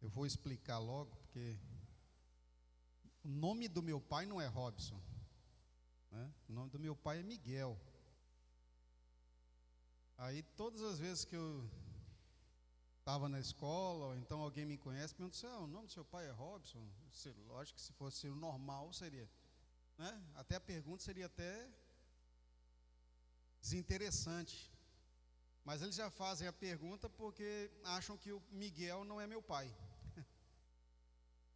Eu vou explicar logo, porque o nome do meu pai não é Robson, né? O nome do meu pai é Miguel. Aí todas as vezes que eu estava na escola, ou então alguém me conhece, pergunta assim: o nome do seu pai é Robson? Lógico que se fosse o normal seria, né? Até a pergunta seria até desinteressante. Mas eles já fazem a pergunta porque acham que o Miguel não é meu pai.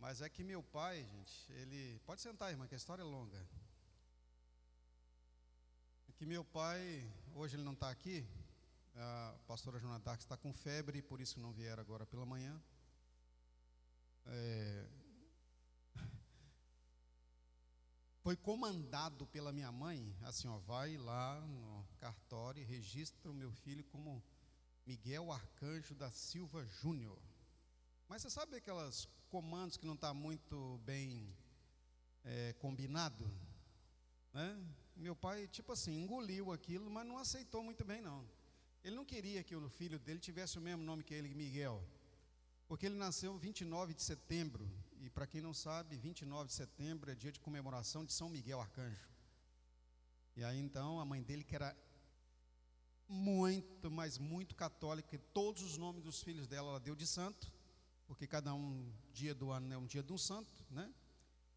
Mas é que meu pai, gente, ele... Pode sentar, irmã, que a história é longa. É que meu pai, hoje ele não está aqui. A pastora Joana Dark está com febre, por isso não vieram agora pela manhã. Foi comandado pela minha mãe, assim, vai lá no cartório e registra o meu filho como Miguel Arcanjo da Silva Júnior. Mas você sabe aquelas comandos que não está muito bem combinado, né? Meu pai, tipo assim, engoliu aquilo, mas não aceitou muito bem, não. Ele não queria que o filho dele tivesse o mesmo nome que ele, Miguel, porque ele nasceu 29 de setembro, e para quem não sabe, 29 de setembro é dia de comemoração de São Miguel Arcanjo. E aí então a mãe dele, que era muito, mas muito católica, todos os nomes dos filhos dela ela deu de santo, porque cada dia do ano é um dia de um santo, né?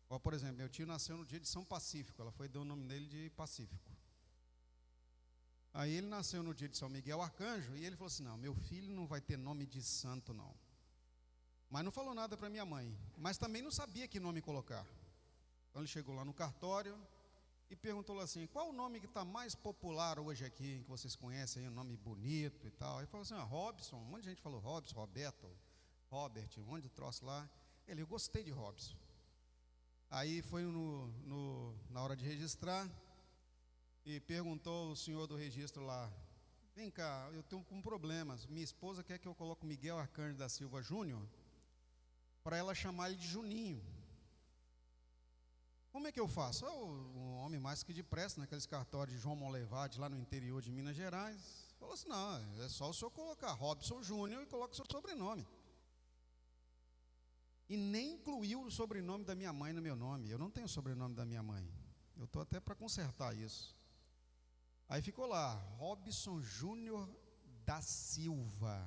Ou, por exemplo, meu tio nasceu no dia de São Pacífico, ela foi dar o nome dele de Pacífico. Aí ele nasceu no dia de São Miguel Arcanjo, e ele falou assim: não, meu filho não vai ter nome de santo não. Mas não falou nada para minha mãe, mas também não sabia que nome colocar. Então ele chegou lá no cartório e perguntou assim: qual o nome que está mais popular hoje aqui, que vocês conhecem, um nome bonito e tal? Aí falou assim: Robson. Um monte de gente falou Robson, Roberto, Robert, um monte de troço lá. Eu gostei de Robson. Aí foi na hora de registrar e perguntou o senhor do registro lá: vem cá, eu estou com problemas, minha esposa quer que eu coloque Miguel Arcanjo da Silva Júnior para ela chamar ele de Juninho. Como é que eu faço? Um homem mais que depressa, naqueles cartórios de João Monlevade, lá no interior de Minas Gerais, falou assim: não, é só o senhor colocar Robson Júnior e coloca o seu sobrenome. E nem incluiu o sobrenome da minha mãe no meu nome. Eu não tenho o sobrenome da minha mãe. Eu estou até para consertar isso. Aí ficou lá, Robson Júnior da Silva.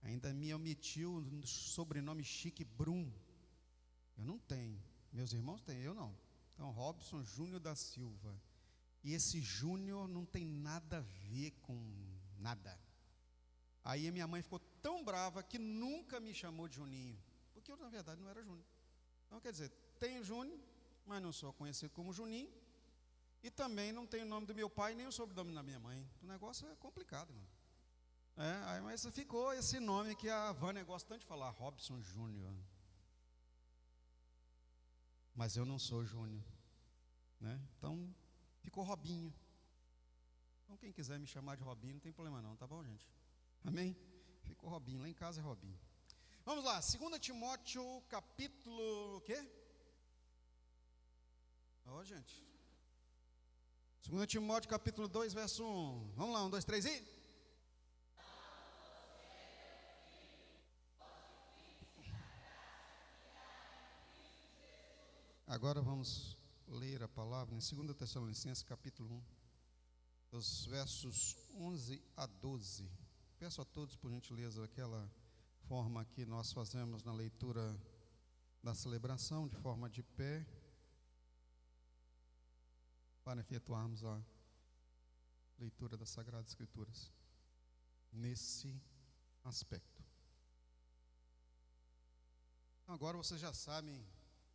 Ainda me omitiu o sobrenome chique Brum. Eu não tenho. Meus irmãos têm, eu não. Então, Robson Júnior da Silva. E esse Júnior não tem nada a ver com nada. Aí a minha mãe ficou tão brava que nunca me chamou de Juninho, porque eu na verdade não era Júnior. Então quer dizer, tenho Júnior, mas não sou conhecido como Juninho, e também não tenho o nome do meu pai nem o sobrenome da minha mãe. O negócio é complicado, irmão. Mas ficou esse nome que a Vânia gosta tanto de falar, Robson Júnior. Mas eu não sou Júnior, né? Então ficou Robinho. Então quem quiser me chamar de Robinho não tem problema não, tá bom, gente? Amém? Ficou Robinho, lá em casa é Robinho. Vamos lá, 2 Timóteo capítulo... o quê? Gente. 2 Timóteo capítulo 2, verso 1. Vamos lá, 1, 2, 3 e... Agora vamos ler a palavra em 2 Tessalonicenses capítulo 1, dos versos 11 a 12. Peço a todos, por gentileza, aquela forma que nós fazemos na leitura da celebração, de forma de pé, para efetuarmos a leitura das Sagradas Escrituras nesse aspecto. Então, agora vocês já sabem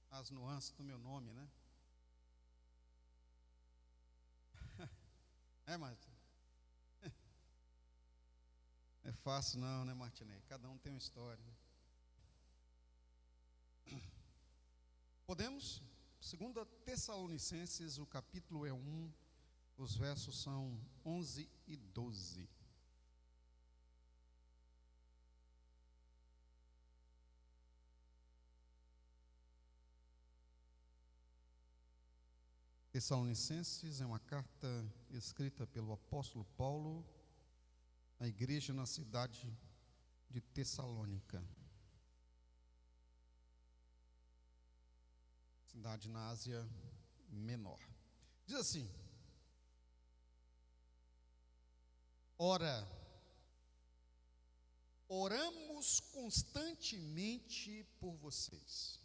as nuances do meu nome, né? Marta? É fácil não, né, Martinei? Cada um tem uma história, né? Podemos? 2 Tessalonicenses, o capítulo é 1, os versos são 11 e 12. Tessalonicenses é uma carta escrita pelo apóstolo Paulo à igreja na cidade de Tessalônica, cidade na Ásia Menor. Diz assim: ora, oramos constantemente por vocês,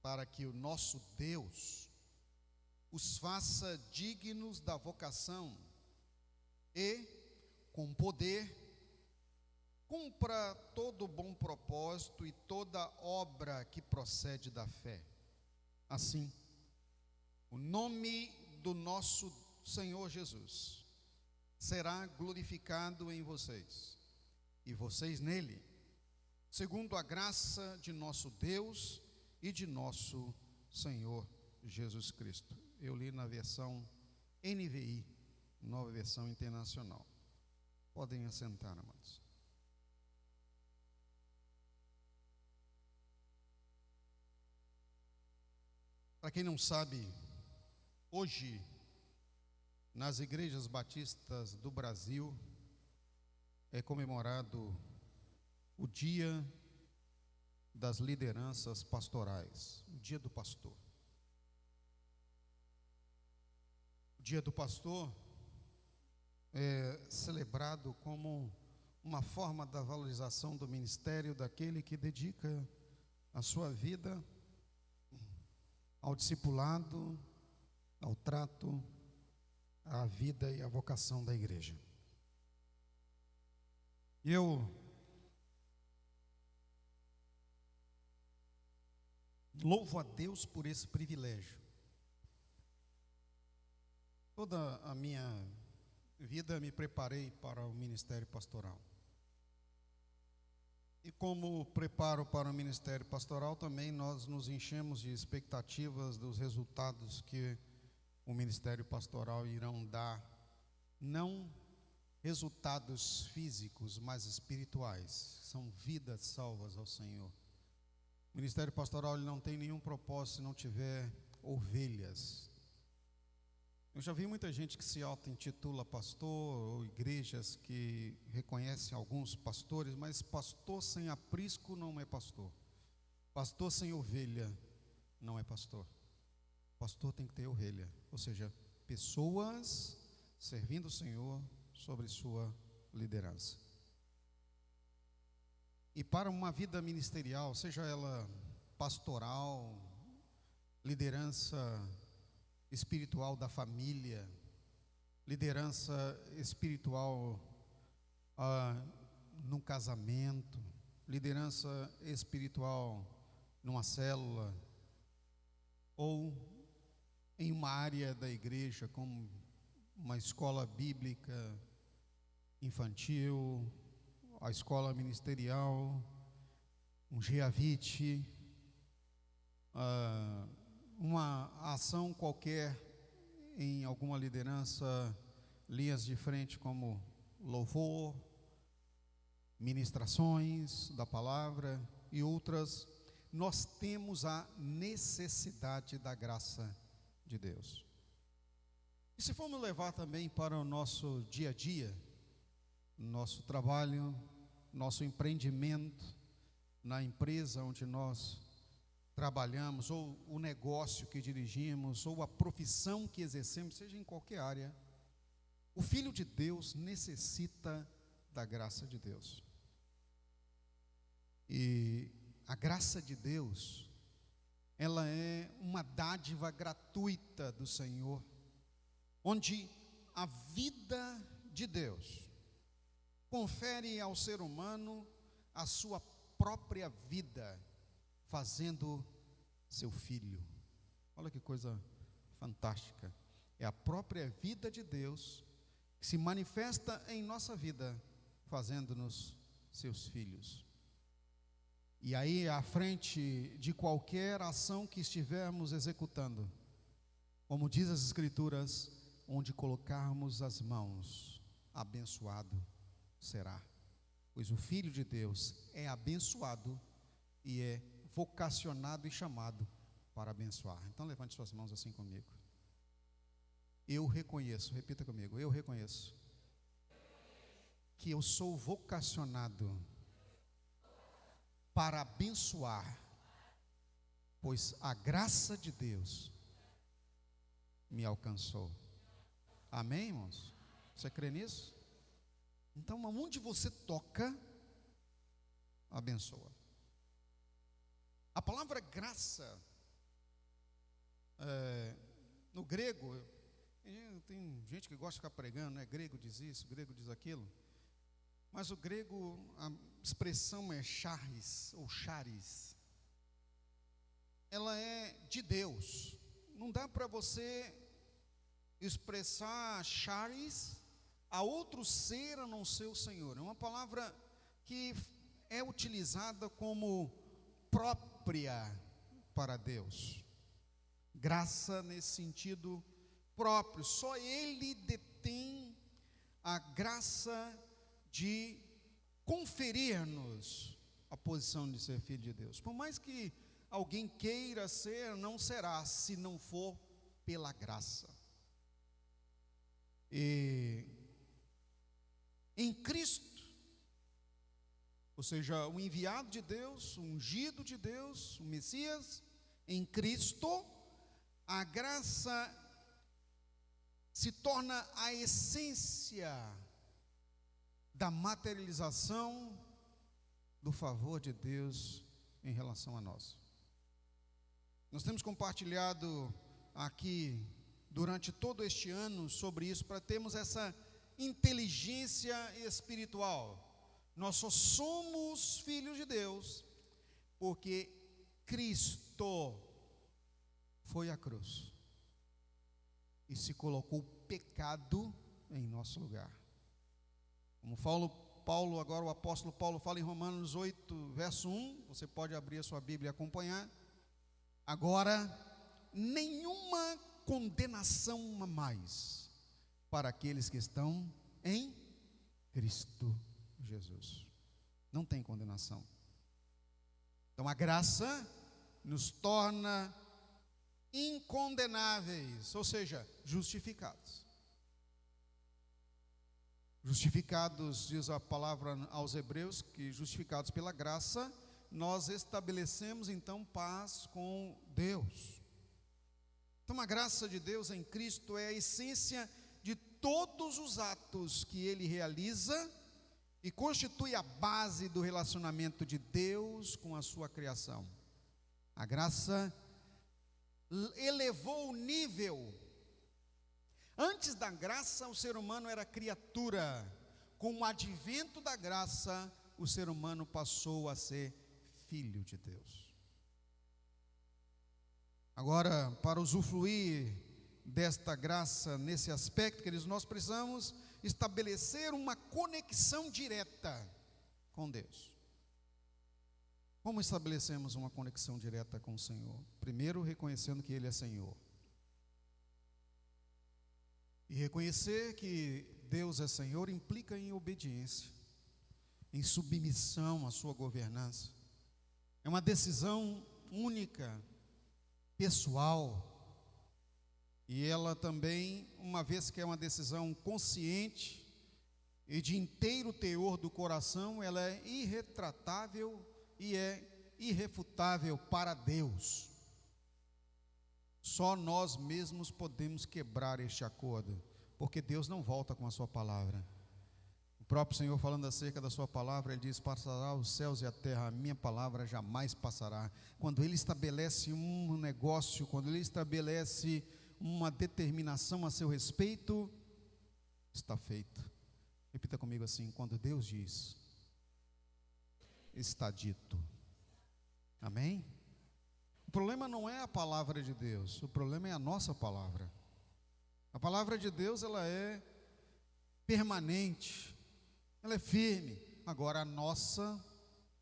para que o nosso Deus os faça dignos da vocação e, com poder, cumpra todo bom propósito e toda obra que procede da fé. Assim, o nome do nosso Senhor Jesus será glorificado em vocês, e vocês nele, segundo a graça de nosso Deus e de nosso Senhor Jesus Cristo. Eu li na versão NVI, Nova Versão Internacional. Podem assentar, amados. Para quem não sabe, hoje, nas igrejas batistas do Brasil, é comemorado o Dia das Lideranças Pastorais, o Dia do Pastor. O Dia do Pastor é celebrado como uma forma da valorização do ministério daquele que dedica a sua vida ao discipulado, ao trato, à vida e à vocação da igreja. Eu louvo a Deus por esse privilégio. Toda a minha vida me preparei para o ministério pastoral. E como preparo para o ministério pastoral, também nós nos enchemos de expectativas dos resultados que o ministério pastoral irão dar, não resultados físicos, mas espirituais, são vidas salvas ao Senhor. O ministério pastoral ele não tem nenhum propósito se não tiver ovelhas. Eu já vi muita gente que se auto-intitula pastor, ou igrejas que reconhecem alguns pastores, mas pastor sem aprisco não é pastor. Pastor sem ovelha não é pastor. Pastor tem que ter ovelha, ou seja, pessoas servindo o Senhor sobre sua liderança. E para uma vida ministerial, seja ela pastoral, liderança espiritual da família, liderança espiritual num casamento, liderança espiritual numa célula, ou em uma área da igreja, como uma escola bíblica infantil, a escola ministerial, um GEAVIT, uma ação qualquer em alguma liderança, linhas de frente como louvor, ministrações da palavra e outras, nós temos a necessidade da graça de Deus. E se formos levar também para o nosso dia a dia, nosso trabalho, nosso empreendimento, na empresa onde nós trabalhamos, ou o negócio que dirigimos, ou a profissão que exercemos, seja em qualquer área, o Filho de Deus necessita da graça de Deus. E a graça de Deus, ela é uma dádiva gratuita do Senhor, onde a vida de Deus confere ao ser humano a sua própria vida, fazendo seu filho. Olha que coisa fantástica. É a própria vida de Deus que se manifesta em nossa vida, fazendo-nos seus filhos. E aí, à frente de qualquer ação que estivermos executando, como diz as Escrituras, onde colocarmos as mãos, abençoado será. Pois o Filho de Deus é abençoado e é vocacionado e chamado para abençoar. Então levante suas mãos assim comigo. Eu reconheço, repita comigo, eu reconheço que eu sou vocacionado para abençoar, pois a graça de Deus me alcançou. Amém, irmãos? Você crê nisso? Então, aonde você toca, abençoa. A palavra graça, no grego, tem gente que gosta de ficar pregando, né? Grego diz isso, grego diz aquilo. Mas o grego, a expressão é charis ou charis. Ela é de Deus. Não dá para você expressar charis a outro ser a não ser o Senhor. É uma palavra que é utilizada como própria para Deus. Graça nesse sentido próprio. Só Ele detém a graça de conferir-nos a posição de ser filho de Deus. Por mais que alguém queira ser, não será, se não for pela graça. E em Cristo, ou seja, o enviado de Deus, o ungido de Deus, o Messias, em Cristo, a graça se torna a essência da materialização do favor de Deus em relação a nós. Nós temos compartilhado aqui durante todo este ano sobre isso, para termos essa inteligência espiritual. Nós só somos filhos de Deus porque Cristo foi à cruz e se colocou o pecado em nosso lugar. Como Paulo, agora o apóstolo Paulo fala em Romanos 8, verso 1, você pode abrir a sua Bíblia e acompanhar. Agora, nenhuma condenação a mais para aqueles que estão em Cristo Jesus. Não tem condenação. Então a graça nos torna incondenáveis, ou seja, justificados. Justificados, diz a palavra aos Hebreus, que justificados pela graça, nós estabelecemos então paz com Deus. Então a graça de Deus em Cristo é a essência de todos os atos que Ele realiza e constitui a base do relacionamento de Deus com a sua criação. A graça elevou o nível. Antes da graça, o ser humano era criatura. Com o advento da graça, o ser humano passou a ser filho de Deus. Agora, para usufruir desta graça nesse aspecto, queridos, nós precisamos estabelecer uma conexão direta com Deus. Como estabelecemos uma conexão direta com o Senhor? Primeiro, reconhecendo que Ele é Senhor. E reconhecer que Deus é Senhor implica em obediência, em submissão à sua governança. É uma decisão única, pessoal, e ela também, uma vez que é uma decisão consciente e de inteiro teor do coração, ela é irretratável e é irrefutável para Deus. Só nós mesmos podemos quebrar este acordo, porque Deus não volta com a sua palavra. O próprio Senhor, falando acerca da sua palavra, Ele diz: passará os céus e a terra, a minha palavra jamais passará. Quando Ele estabelece um negócio, quando Ele estabelece uma determinação a seu respeito, está feito. Repita comigo assim: quando Deus diz, está dito. Amém? O problema não é a palavra de Deus, o problema é a nossa palavra. A palavra de Deus, ela é permanente, ela é firme. Agora a nossa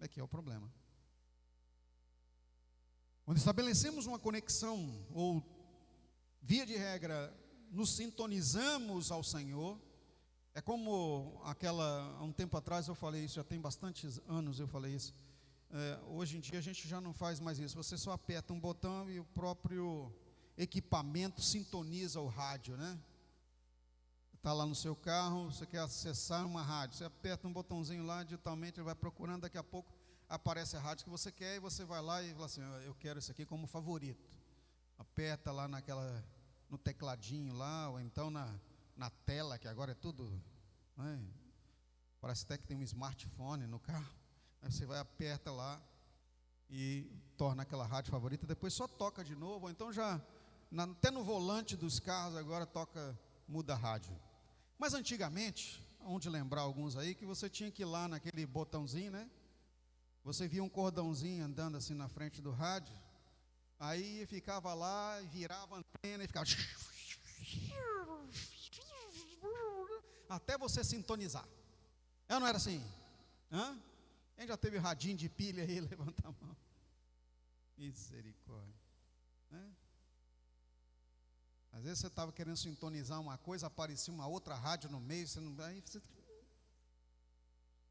é que é o problema. Quando estabelecemos uma conexão, ou via de regra, nos sintonizamos ao Senhor, é como há um tempo atrás eu falei isso, já tem bastantes anos eu falei isso. Hoje em dia a gente já não faz mais isso, você só aperta um botão e o próprio equipamento sintoniza o rádio, né? Está lá no seu carro, você quer acessar uma rádio, você aperta um botãozinho lá, digitalmente ele vai procurando, daqui a pouco aparece a rádio que você quer e você vai lá e fala assim: eu quero esse aqui como favorito. Aperta lá no tecladinho lá, ou então na tela, que agora é tudo, né? Parece até que tem um smartphone no carro. Aí você vai, aperta lá e torna aquela rádio favorita, depois só toca de novo, ou então até no volante dos carros agora muda a rádio. Mas antigamente, onde lembrar alguns aí, que você tinha que ir lá naquele botãozinho, né? Você via um cordãozinho andando assim na frente do rádio, aí ficava lá, virava a antena e ficava até você sintonizar. Não era assim? Quem já teve radinho de pilha aí, levanta a mão. Misericórdia, né? Às vezes você estava querendo sintonizar uma coisa, aparecia uma outra rádio no meio, aí você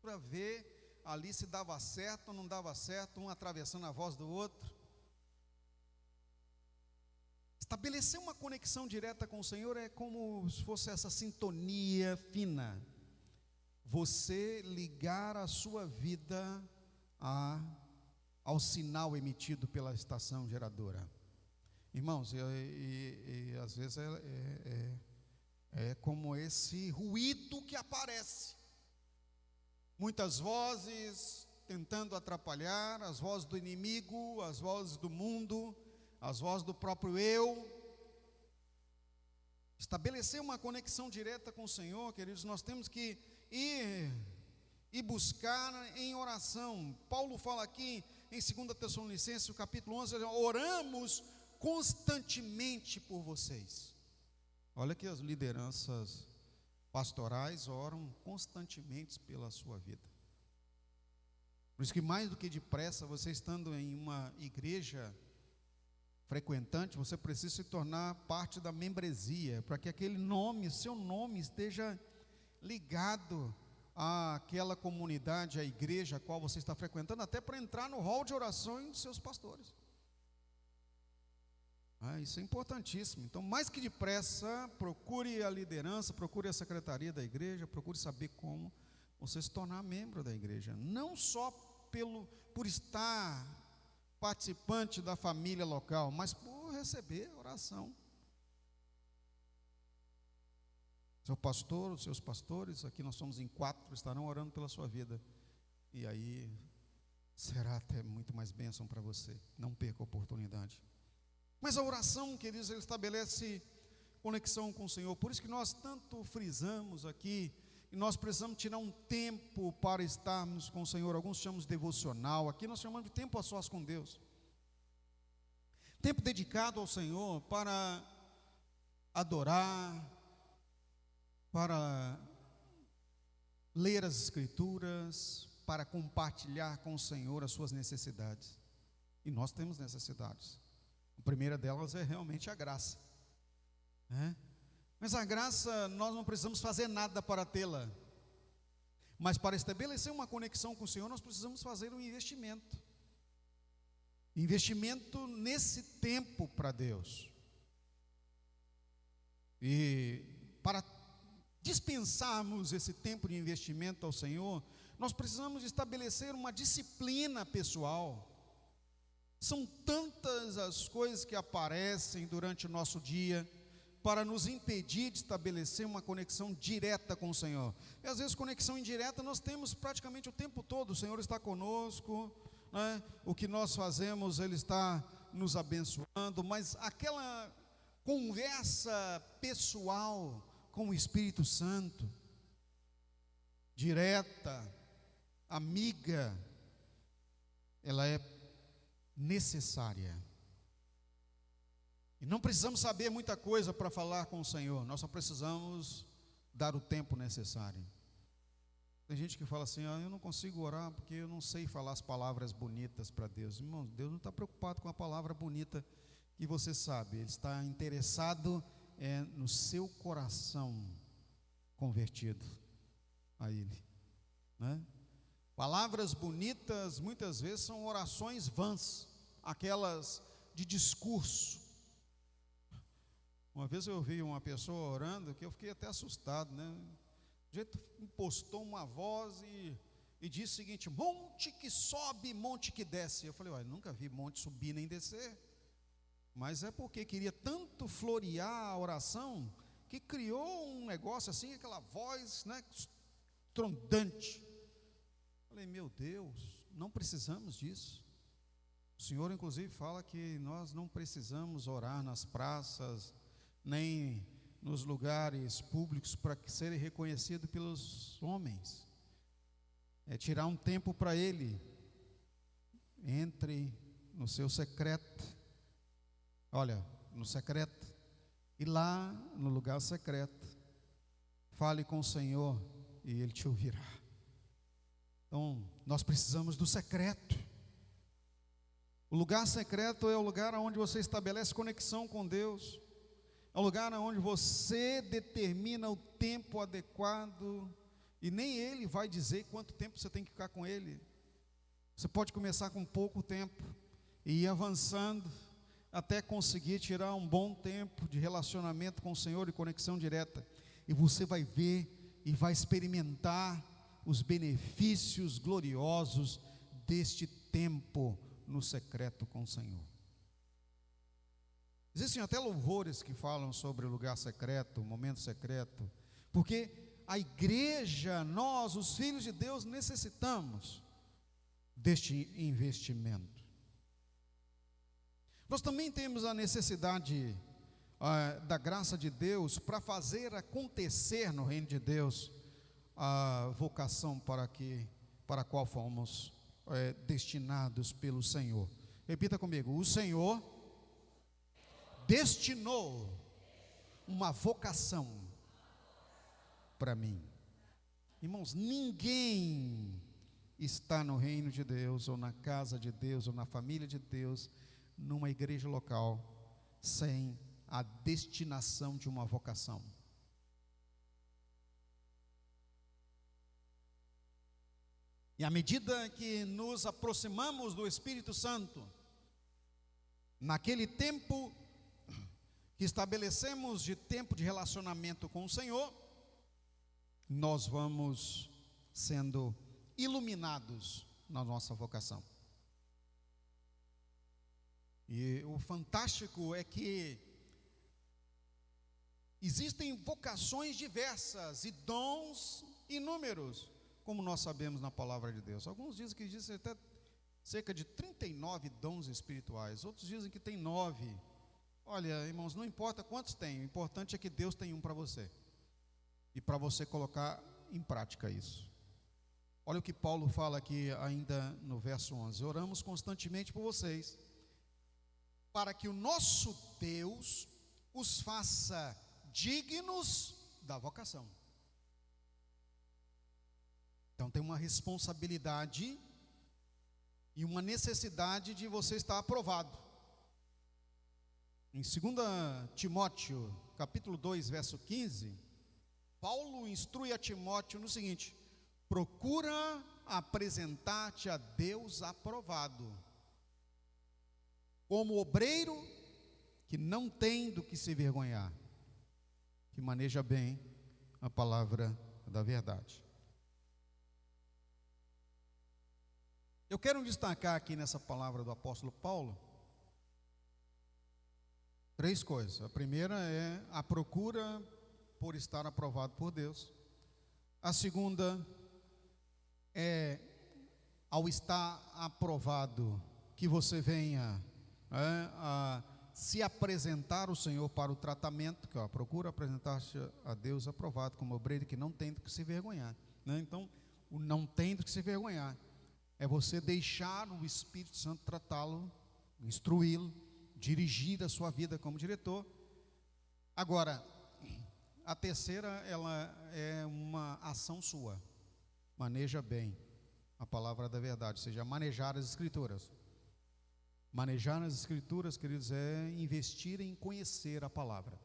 para ver ali se dava certo ou não dava certo, um atravessando a voz do outro. Estabelecer uma conexão direta com o Senhor é como se fosse essa sintonia fina. Você ligar a sua vida ao sinal emitido pela estação geradora. Irmãos, e às vezes é como esse ruído que aparece. Muitas vozes tentando atrapalhar, as vozes do inimigo, as vozes do mundo, as vozes do próprio eu. Estabelecer uma conexão direta com o Senhor, queridos, nós temos que ir buscar em oração. Paulo fala aqui em 2 Tessalonicenses, o capítulo 11, oramos constantemente por vocês. Olha que as lideranças pastorais oram constantemente pela sua vida. Por isso que mais do que depressa, você estando em uma igreja frequentante, você precisa se tornar parte da membresia, para que aquele nome, seu nome esteja ligado àquela comunidade, à igreja a qual você está frequentando, até para entrar no hall de orações dos seus pastores. Isso é importantíssimo. Então, mais que depressa, procure a liderança, procure a secretaria da igreja, procure saber como você se tornar membro da igreja, não só por estar participante da família local, mas por receber oração. Seu pastor, os seus pastores, aqui nós somos em 4, estarão orando pela sua vida, e aí será até muito mais bênção para você. Não perca a oportunidade. Mas a oração, queridos, ele estabelece conexão com o Senhor. Por isso que nós tanto frisamos aqui, e nós precisamos tirar um tempo para estarmos com o Senhor. Alguns chamam de devocional, aqui nós chamamos de tempo a sós com Deus. Tempo dedicado ao Senhor para adorar, para ler as Escrituras, para compartilhar com o Senhor as suas necessidades. E nós temos necessidades. A primeira delas é realmente a graça, né? Mas a graça, nós não precisamos fazer nada para tê-la. Mas para estabelecer uma conexão com o Senhor, nós precisamos fazer um investimento. Investimento nesse tempo para Deus. E para dispensarmos esse tempo de investimento ao Senhor, nós precisamos estabelecer uma disciplina pessoal. São tantas as coisas que aparecem durante o nosso dia para nos impedir de estabelecer uma conexão direta com o Senhor. E às vezes conexão indireta nós temos praticamente o tempo todo. O Senhor está conosco, né? O que nós fazemos, Ele está nos abençoando, mas aquela conversa pessoal com o Espírito Santo, direta, amiga, ela é necessária. E não precisamos saber muita coisa para falar com o Senhor, nós só precisamos dar o tempo necessário. Tem gente que fala assim: eu não consigo orar porque eu não sei falar as palavras bonitas para Deus. Irmão, Deus não está preocupado com a palavra bonita que você sabe, Ele está interessado no seu coração convertido a Ele, né? Palavras bonitas muitas vezes são orações vãs, aquelas de discurso. Uma vez eu ouvi uma pessoa orando que eu fiquei até assustado, né? O jeito impostou uma voz e disse o seguinte: monte que sobe, monte que desce. Eu falei: olha, nunca vi monte subir nem descer. Mas é porque queria tanto florear a oração, que criou um negócio assim, aquela voz, né, estrondante. Falei: meu Deus, não precisamos disso. O Senhor inclusive fala que nós não precisamos orar nas praças, nem nos lugares públicos para serem reconhecidos pelos homens. É tirar um tempo para Ele. Entre no seu secreto. Olha, no secreto. E lá no lugar secreto, fale com o Senhor e Ele te ouvirá. Então, nós precisamos do secreto. O lugar secreto é o lugar onde você estabelece conexão com Deus. É o lugar onde você determina o tempo adequado. E nem Ele vai dizer quanto tempo você tem que ficar com Ele. Você pode começar com pouco tempo e ir avançando até conseguir tirar um bom tempo de relacionamento com o Senhor e conexão direta. E você vai ver e vai experimentar os benefícios gloriosos deste tempo no secreto com o Senhor. Existem até louvores que falam sobre o lugar secreto, o momento secreto, porque a igreja, nós, os filhos de Deus, necessitamos deste investimento. Nós também temos a necessidade da graça de Deus para fazer acontecer no reino de Deus a vocação para a qual fomos destinados pelo Senhor. Repita comigo: o Senhor destinou uma vocação para mim. Irmãos, ninguém está no reino de Deus, ou na casa de Deus, ou na família de Deus, numa igreja local, sem a destinação de uma vocação. E à medida que nos aproximamos do Espírito Santo, naquele tempo que estabelecemos de tempo de relacionamento com o Senhor, nós vamos sendo iluminados na nossa vocação. E o fantástico é que existem vocações diversas e dons inúmeros, como nós sabemos na palavra de Deus. Alguns dizem que existem até cerca de 39 dons espirituais, outros dizem que tem 9. Olha, irmãos, não importa quantos tem, o importante é que Deus tem um para você, e para você colocar em prática isso. Olha o que Paulo fala aqui ainda no verso 11: oramos constantemente por vocês, para que o nosso Deus os faça dignos da vocação. Então tem uma responsabilidade e uma necessidade de você estar aprovado. Em 2 Timóteo, capítulo 2, verso 15, Paulo instrui a Timóteo no seguinte: procura apresentar-te a Deus aprovado, como obreiro que não tem do que se envergonhar, que maneja bem a palavra da verdade. Eu quero destacar aqui nessa palavra do apóstolo Paulo 3 coisas. A primeira é a procura por estar aprovado por Deus. A segunda é, ao estar aprovado, que você venha a se apresentar ao Senhor para o tratamento, que procura apresentar-se a Deus aprovado, como obreiro que não tem do que se envergonhar, né? Então, o não tem do que se envergonhar é você deixar o Espírito Santo tratá-lo, instruí-lo, dirigir a sua vida como diretor. Agora, a terceira, ela é uma ação sua. Maneja bem a palavra da verdade, ou seja, manejar as Escrituras. Manejar as Escrituras, queridos, é investir em conhecer a palavra.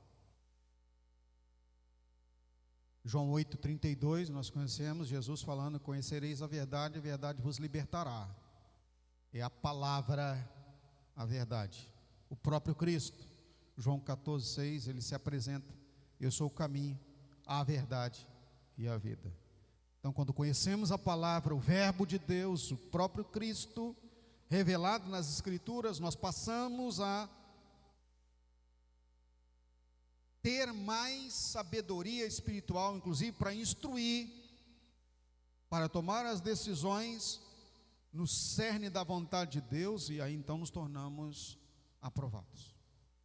João 8,32, nós conhecemos Jesus falando: conhecereis a verdade vos libertará. É a palavra, a verdade. O próprio Cristo, João 14,6, ele se apresenta: eu sou o caminho, a verdade e a vida. Então, quando conhecemos a palavra, o Verbo de Deus, o próprio Cristo, revelado nas Escrituras, nós passamos a ter mais sabedoria espiritual, inclusive para instruir, para tomar as decisões no cerne da vontade de Deus, e aí então nos tornamos aprovados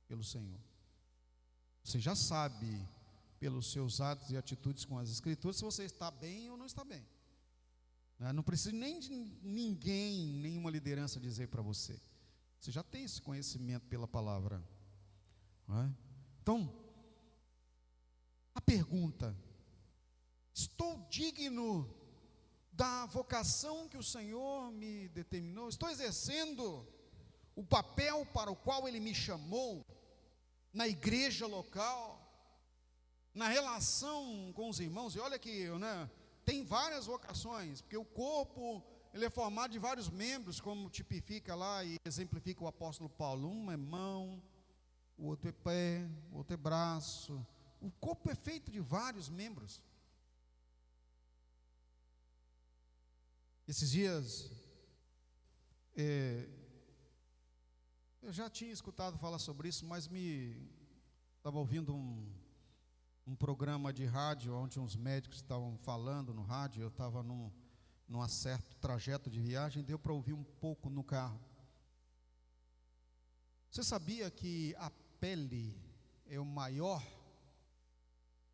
pelo Senhor. Você já sabe, pelos seus atos e atitudes com as Escrituras, se você está bem ou não está bem. Não precisa nem de ninguém, nenhuma liderança dizer para você. Você já tem esse conhecimento pela palavra. Então, a pergunta: estou digno da vocação que o Senhor me determinou? Estou exercendo o papel para o qual Ele me chamou na igreja local, na relação com os irmãos? E olha que, tem várias vocações, porque o corpo, ele é formado de vários membros, como tipifica lá e exemplifica o apóstolo Paulo. Um é mão, o outro é pé, o outro é braço. O corpo é feito de vários membros. Esses dias, eu já tinha escutado falar sobre isso, mas estava ouvindo um programa de rádio, onde uns médicos estavam falando no rádio. Eu estava num certo trajeto de viagem, deu para ouvir um pouco no carro. Você sabia que a pele é o maior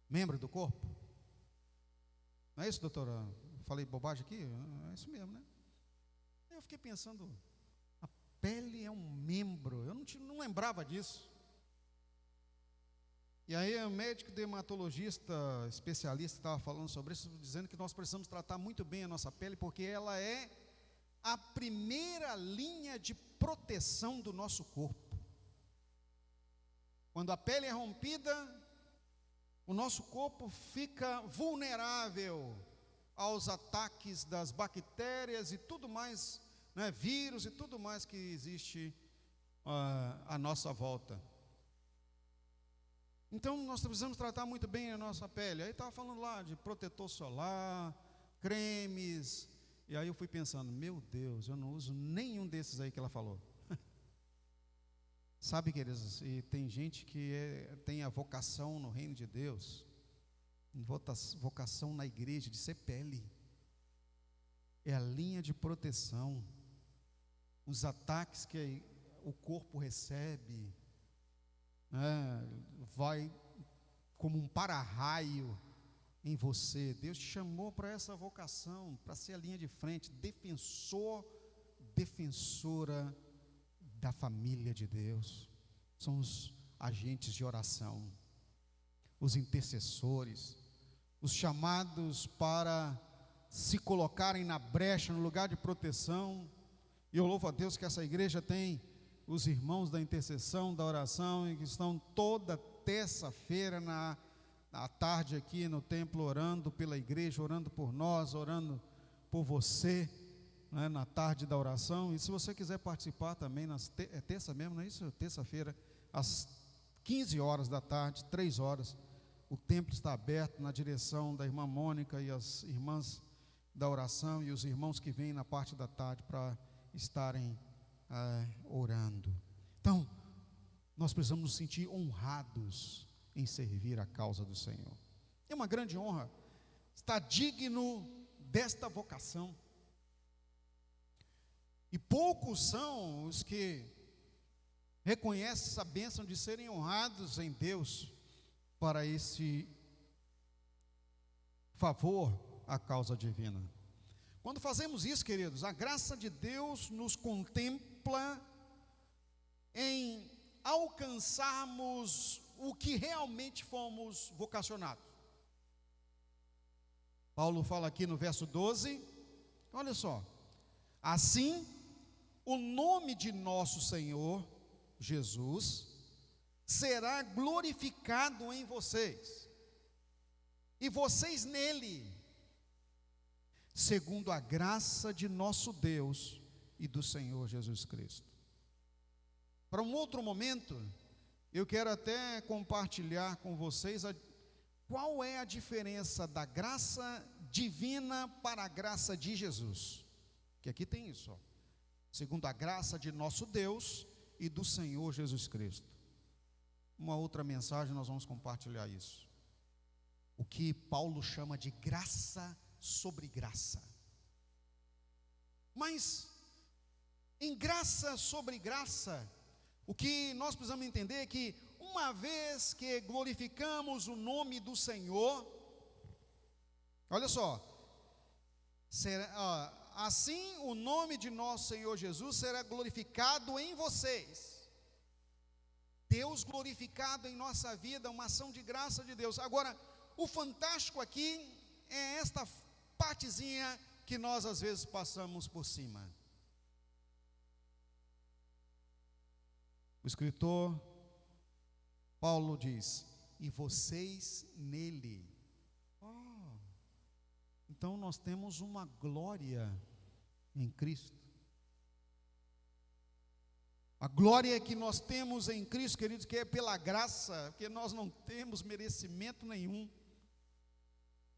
membro do corpo? Não é isso, doutora? Falei bobagem aqui? É isso mesmo, né? Eu fiquei pensando, a pele é um membro, eu não lembrava disso. E aí o médico dermatologista, especialista, estava falando sobre isso, dizendo que nós precisamos tratar muito bem a nossa pele, porque ela é a primeira linha de proteção do nosso corpo. Quando a pele é rompida, o nosso corpo fica vulnerável aos ataques das bactérias e tudo mais, vírus e tudo mais que existe à nossa volta. Então nós precisamos tratar muito bem a nossa pele. Aí estava falando lá de protetor solar, cremes, e aí eu fui pensando, meu Deus, eu não uso nenhum desses aí que ela falou. Sabe, queridos, e tem gente que tem a vocação no reino de Deus, vocação na igreja de ser pele, é a linha de proteção. Os ataques que o corpo recebe, vai como um para-raio em você. Deus te chamou para essa vocação, para ser a linha de frente, defensora da família de Deus. São os agentes de oração, os intercessores, os chamados para se colocarem na brecha, no lugar de proteção. E eu louvo a Deus que essa igreja tem os irmãos da intercessão, da oração, e que estão toda terça-feira à tarde aqui no templo, orando pela igreja, orando por nós, orando por você, na tarde da oração. E se você quiser participar também, é terça mesmo, não é isso? Terça-feira, às 15 horas da tarde, 3 horas, o templo está aberto na direção da irmã Mônica e as irmãs da oração e os irmãos que vêm na parte da tarde para estarem orando. Então, nós precisamos nos sentir honrados em servir a causa do Senhor. É uma grande honra estar digno desta vocação. E poucos são os que reconhecem essa bênção de serem honrados em Deus para esse favor à causa divina. Quando fazemos isso, queridos, a graça de Deus nos contempla em alcançarmos o que realmente fomos vocacionados. Paulo fala aqui no verso 12, olha só: assim, o nome de nosso Senhor Jesus será glorificado em vocês, e vocês nele, segundo a graça de nosso Deus e do Senhor Jesus Cristo. Para um outro momento, eu quero até compartilhar com vocês qual é a diferença da graça divina para a graça de Jesus. Que aqui tem isso, ó. Segundo a graça de nosso Deus e do Senhor Jesus Cristo. Uma outra mensagem nós vamos compartilhar isso. O que Paulo chama de graça sobre graça. Mas em graça sobre graça, o que nós precisamos entender é que uma vez que glorificamos o nome do Senhor, olha só, assim o nome de nosso Senhor Jesus será glorificado em vocês. Deus glorificado em nossa vida, uma ação de graça de Deus. Agora, o fantástico aqui é esta partezinha que nós às vezes passamos por cima. O escritor Paulo diz: e vocês nele. Então nós temos uma glória em Cristo. A glória que nós temos em Cristo, queridos, que é pela graça, porque nós não temos merecimento nenhum.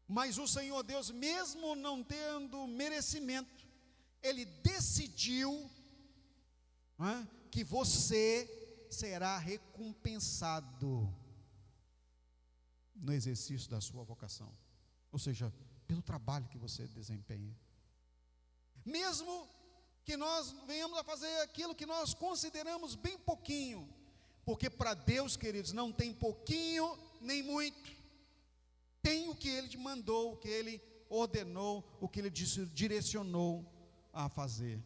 Mas o Senhor Deus, mesmo não tendo merecimento, Ele decidiu, que você será recompensado no exercício da sua vocação. Ou seja, pelo trabalho que você desempenha. Mesmo que nós venhamos a fazer aquilo que nós consideramos bem pouquinho, porque para Deus, queridos, não tem pouquinho nem muito. Tem o que Ele te mandou, o que Ele ordenou, o que Ele direcionou a fazer.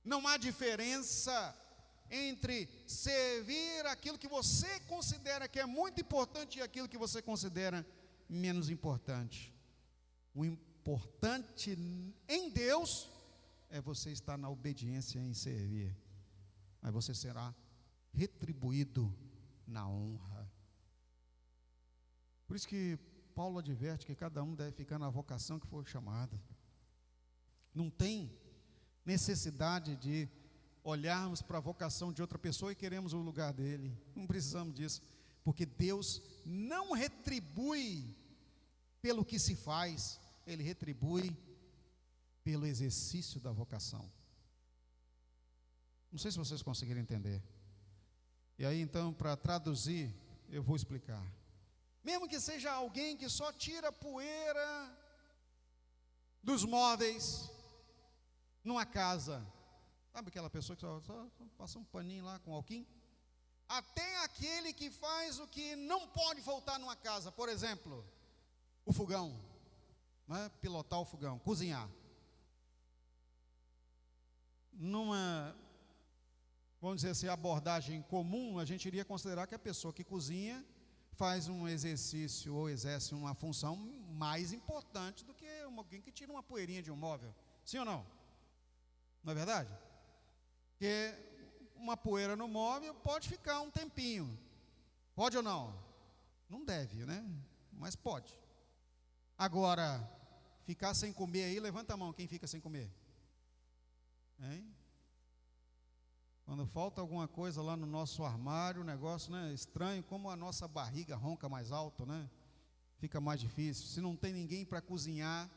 Não há diferença entre servir aquilo que você considera que é muito importante e aquilo que você considera menos importante. O importante em Deus é você estar na obediência em servir. Aí você será retribuído na honra. Por isso que Paulo adverte que cada um deve ficar na vocação que foi chamada. Não tem necessidade de olharmos para a vocação de outra pessoa e queremos o lugar dele. Não precisamos disso, porque Deus não retribui pelo que se faz, Ele retribui pelo exercício da vocação. Não sei se vocês conseguiram entender. E aí então, para traduzir, eu vou explicar. Mesmo que seja alguém que só tira poeira dos móveis numa casa, sabe aquela pessoa que só passa um paninho lá com alquim? Até aquele que faz o que não pode faltar numa casa, por exemplo, o fogão, pilotar o fogão, cozinhar. Numa, vamos dizer assim, abordagem comum, a gente iria considerar que a pessoa que cozinha faz um exercício ou exerce uma função mais importante do que alguém que tira uma poeirinha de um móvel. Sim ou não? Não é verdade? Porque uma poeira no móvel pode ficar um tempinho. Pode ou não? Não deve, né? Mas pode. Agora, ficar sem comer aí, levanta a mão, quem fica sem comer? Hein? Quando falta alguma coisa lá no nosso armário, o negócio, né, estranho, como a nossa barriga ronca mais alto, né? Fica mais difícil. Se não tem ninguém para cozinhar.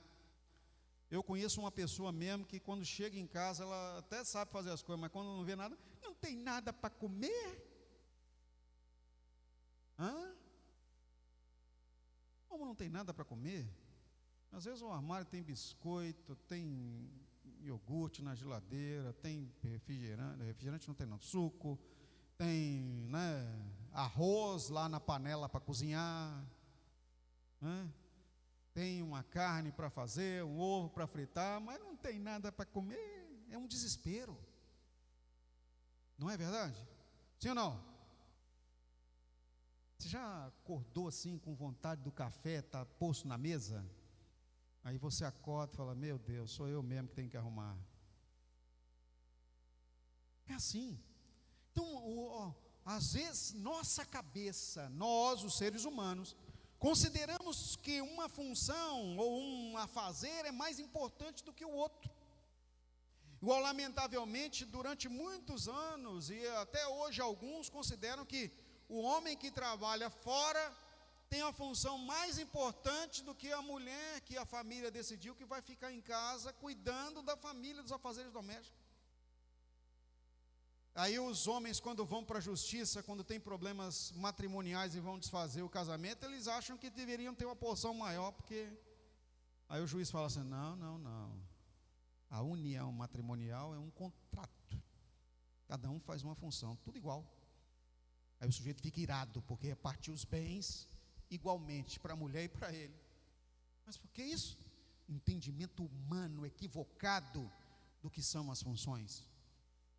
Eu conheço uma pessoa mesmo que quando chega em casa, ela até sabe fazer as coisas, mas quando não vê nada, não tem nada para comer. Como não tem nada para comer? Às vezes o armário tem biscoito, tem iogurte na geladeira, tem refrigerante não tem não, suco, tem, arroz lá na panela para cozinhar, tem uma carne para fazer, um ovo para fritar, mas não tem nada para comer. É um desespero. Não é verdade? Sim ou não? Você já acordou assim com vontade do café estar posto na mesa? Aí você acorda e fala: meu Deus, sou eu mesmo que tenho que arrumar. É assim. Então, às vezes, nossa cabeça, nós, os seres humanos, consideramos que uma função ou um a fazer é mais importante do que o outro. Igual, lamentavelmente, durante muitos anos, e até hoje alguns consideram que o homem que trabalha fora tem a função mais importante do que a mulher que a família decidiu que vai ficar em casa cuidando da família, dos afazeres domésticos. Aí os homens, quando vão para a justiça, quando tem problemas matrimoniais e vão desfazer o casamento, eles acham que deveriam ter uma porção maior, porque aí o juiz fala assim: não. A união matrimonial é um contrato. Cada um faz uma função, tudo igual. Aí o sujeito fica irado, porque repartiu os bens igualmente para a mulher e para ele. Mas por que isso? Entendimento humano equivocado do que são as funções.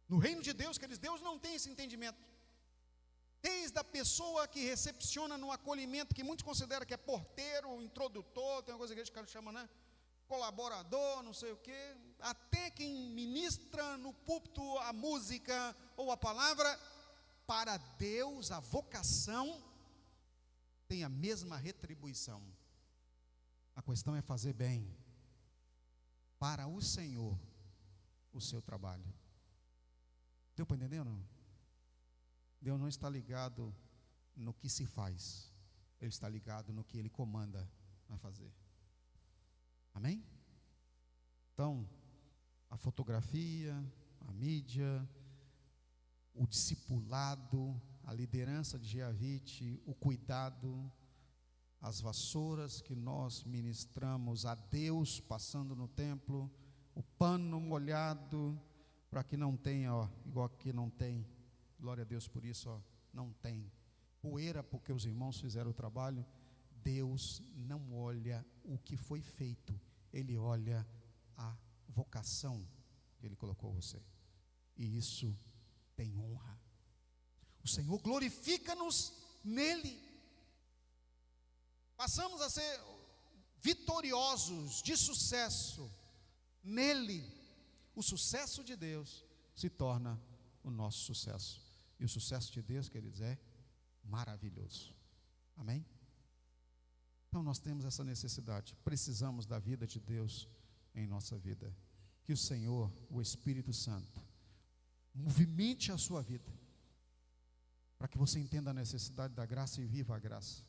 No reino de Deus, queridos, Deus não tem esse entendimento. Desde a pessoa que recepciona no acolhimento, que muitos consideram que é porteiro, introdutor, tem uma coisa que a gente chama, né? Colaborador, não sei o quê, até quem ministra no púlpito a música ou a palavra, para Deus a vocação tem a mesma retribuição. A questão é fazer bem para o Senhor o seu trabalho. Deu para entender ou não? Deus não está ligado no que se faz, Ele está ligado no que Ele comanda a fazer. Amém? Então, a fotografia, a mídia, o discipulado, a liderança de Geavite, o cuidado, as vassouras que nós ministramos a Deus passando no templo, o pano molhado, para que não tenha, igual aqui não tem, glória a Deus por isso, não tem poeira, porque os irmãos fizeram o trabalho. Deus não olha o que foi feito, Ele olha a vocação que Ele colocou você, e isso tem honra. O Senhor glorifica-nos nele, passamos a ser vitoriosos, de sucesso nele. O sucesso de Deus se torna o nosso sucesso, e o sucesso de Deus, queridos, é maravilhoso. Amém? Então nós temos essa necessidade, precisamos da vida de Deus em nossa vida. Que o Senhor, o Espírito Santo, movimente a sua vida, para que você entenda a necessidade da graça e viva a graça,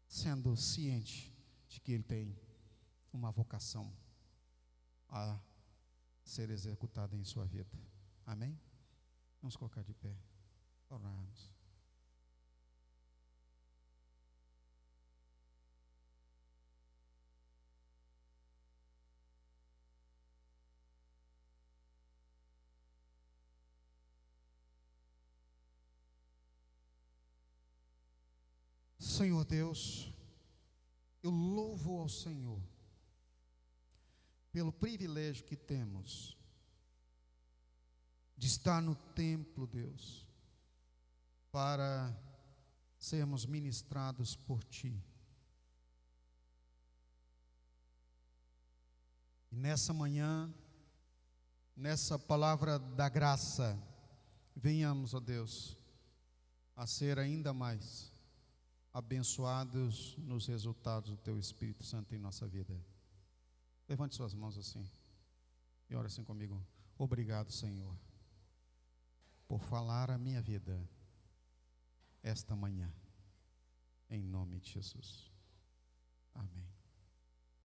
sendo ciente de que Ele tem uma vocação a ser executada em sua vida. Amém? Vamos colocar de pé, orarmos. Senhor Deus, eu louvo ao Senhor pelo privilégio que temos de estar no templo, Deus, para sermos ministrados por Ti. E nessa manhã, nessa palavra da graça, venhamos, ó Deus, a ser ainda mais abençoados nos resultados do Teu Espírito Santo em nossa vida. Levante suas mãos assim e ore assim comigo. Obrigado, Senhor, por falar a minha vida esta manhã, em nome de Jesus. Amém.